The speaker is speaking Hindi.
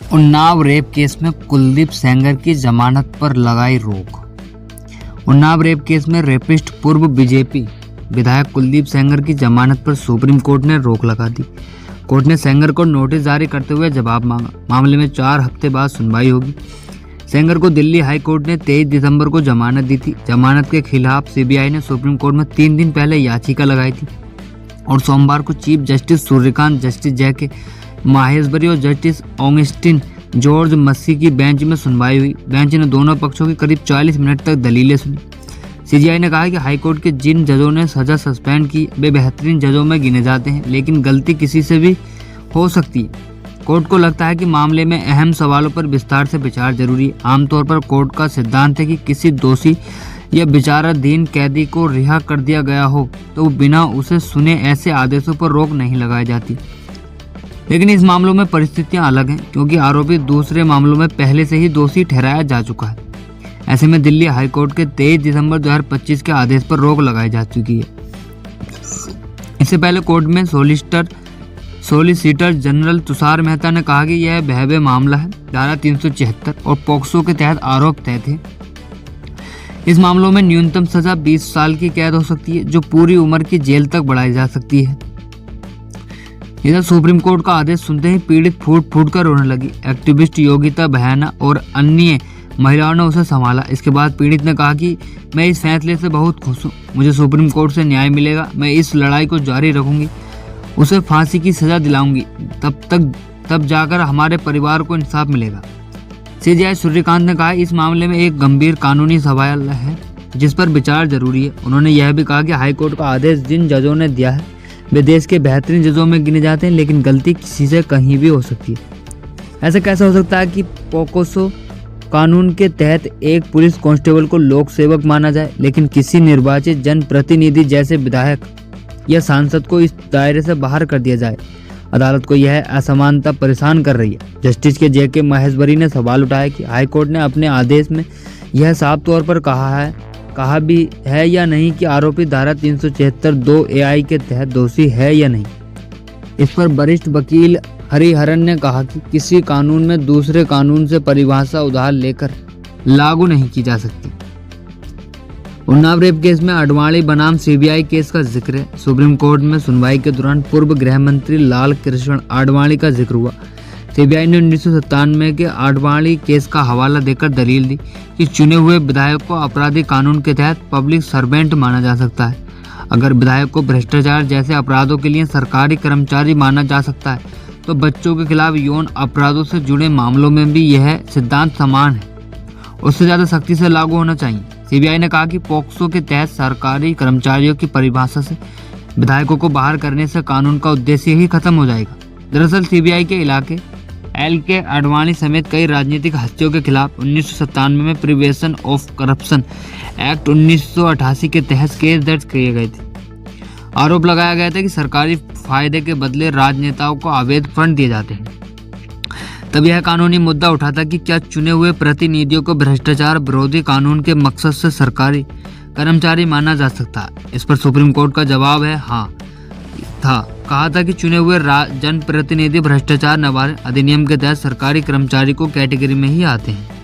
उन्नाव रेप केस में कुलदीप सेंगर की जमानत पर लगाई रोक। उन्नाव रेप केस में रेपिस्ट पूर्व बीजेपी विधायक कुलदीप सेंगर की जमानत पर सुप्रीम कोर्ट ने रोक लगा दी। कोर्ट ने सेंगर को नोटिस जारी करते हुए जवाब मांगा। मामले में 4 हफ्ते बाद सुनवाई होगी। सेंगर को दिल्ली हाई कोर्ट ने 23 दिसंबर को जमानत दी थी। जमानत के खिलाफ सीबीआई ने सुप्रीम कोर्ट में 3 दिन पहले याचिका लगाई थी और सोमवार को चीफ जस्टिस सूर्यकांत, जस्टिस जय माहेश्वरी और जस्टिस ऑगस्टिन जॉर्ज मस्सी की बेंच में सुनवाई हुई। बेंच ने दोनों पक्षों की करीब 40 मिनट तक दलीलें सुनी। सीजीआई ने कहा कि हाईकोर्ट के जिन जजों ने सजा सस्पेंड की वे बेहतरीन जजों में गिने जाते हैं, लेकिन गलती किसी से भी हो सकती है। कोर्ट को लगता है कि मामले में अहम सवालों पर विस्तार से विचार जरूरी है। आमतौर पर कोर्ट का सिद्धांत है कि किसी दोषी या विचाराधीन कैदी को रिहा कर दिया गया हो तो बिना उसे सुने ऐसे आदेशों पर रोक नहीं लगाई जाती। लेकिन इस मामलों में परिस्थितियां अलग हैं, क्योंकि आरोपी दूसरे मामलों में पहले से ही दोषी ठहराया जा चुका है। ऐसे में दिल्ली हाईकोर्ट के 23 दिसंबर 2025 के आदेश पर रोक लगाई जा चुकी है। इससे पहले कोर्ट में सोलिसिटर जनरल तुषार मेहता ने कहा कि यह भयावह मामला है। धारा 376 और पोक्सो के तहत आरोप तय थे। इस मामलों में न्यूनतम सजा 20 साल की कैद हो सकती है, जो पूरी उम्र की जेल तक बढ़ाई जा सकती है। इधर सुप्रीम कोर्ट का आदेश सुनते ही पीड़ित फूट फूट कर रोने लगी। एक्टिविस्ट योगिता बहना और अन्य महिलाओं ने उसे संभाला। इसके बाद पीड़ित ने कहा कि मैं इस फैसले से बहुत खुश हूँ। मुझे सुप्रीम कोर्ट से न्याय मिलेगा। मैं इस लड़ाई को जारी रखूंगी, उसे फांसी की सजा दिलाऊंगी। तब जाकर हमारे परिवार को इंसाफ मिलेगा। सीजीआई सूर्यकांत ने कहा इस मामले में एक गंभीर कानूनी सवाल है जिस पर विचार जरूरी है। उन्होंने यह भी कहा कि हाईकोर्ट का आदेश जिन जजों ने दिया है वे देश के बेहतरीन जजों में गिने जाते हैं, लेकिन गलती किसी से कहीं भी हो सकती है। ऐसा कैसे हो सकता है कि पोक्सो कानून के तहत एक पुलिस कांस्टेबल को लोक सेवक माना जाए, लेकिन किसी निर्वाचित जनप्रतिनिधि जैसे विधायक या सांसद को इस दायरे से बाहर कर दिया जाए। अदालत को यह असमानता परेशान कर रही है। जस्टिस के जे माहेश्वरी ने सवाल उठाया कि हाईकोर्ट ने अपने आदेश में यह साफ तौर पर कहा भी है या नहीं कि आरोपी धारा 376(2) AI के तहत दोषी है या नहीं। इस पर वरिष्ठ वकील हरिहरन ने कहा कि किसी कानून में दूसरे कानून से परिभाषा उधार लेकर लागू नहीं की जा सकती। उन्नाव रेप केस में आडवाणी बनाम सीबीआई केस का जिक्र है। सुप्रीम कोर्ट में सुनवाई के दौरान पूर्व गृह मंत्री लाल कृष्ण आडवाणी का जिक्र हुआ। सीबीआई ने 1997 के आडवाणी केस का हवाला देकर दलील दी कि चुने हुए विधायक को आपराधिक कानून के तहत पब्लिक सर्वेंट माना जा सकता है। अगर विधायक को भ्रष्टाचार जैसे अपराधों के लिए सरकारी कर्मचारी माना जा सकता है, तो बच्चों के खिलाफ यौन अपराधों से जुड़े मामलों में भी यह सिद्धांत समान है, उससे ज्यादा सख्ती से लागू होना चाहिए। सीबीआई ने कहा कि पोक्सो के तहत सरकारी कर्मचारियों की परिभाषा से विधायकों को बाहर करने से कानून का उद्देश्य ही खत्म हो जाएगा। दरअसल सीबीआई के इलाके LK आडवाणी समेत कई राजनीतिक हस्तियों के खिलाफ 1997 में प्रिवेंशन ऑफ करप्शन एक्ट 1988 के तहत केस दर्ज किए गए थे। आरोप लगाया गया था कि सरकारी फायदे के बदले राजनेताओं को अवैध फंड दिए जाते हैं। तब यह कानूनी मुद्दा उठा था कि क्या चुने हुए प्रतिनिधियों को भ्रष्टाचार विरोधी कानून के मकसद से सरकारी कर्मचारी माना जा सकता है। इस पर सुप्रीम कोर्ट का जवाब है हाँ था। कहा था कि चुने हुए जनप्रतिनिधि भ्रष्टाचार निवारण अधिनियम के तहत सरकारी कर्मचारी को कैटेगरी में ही आते हैं।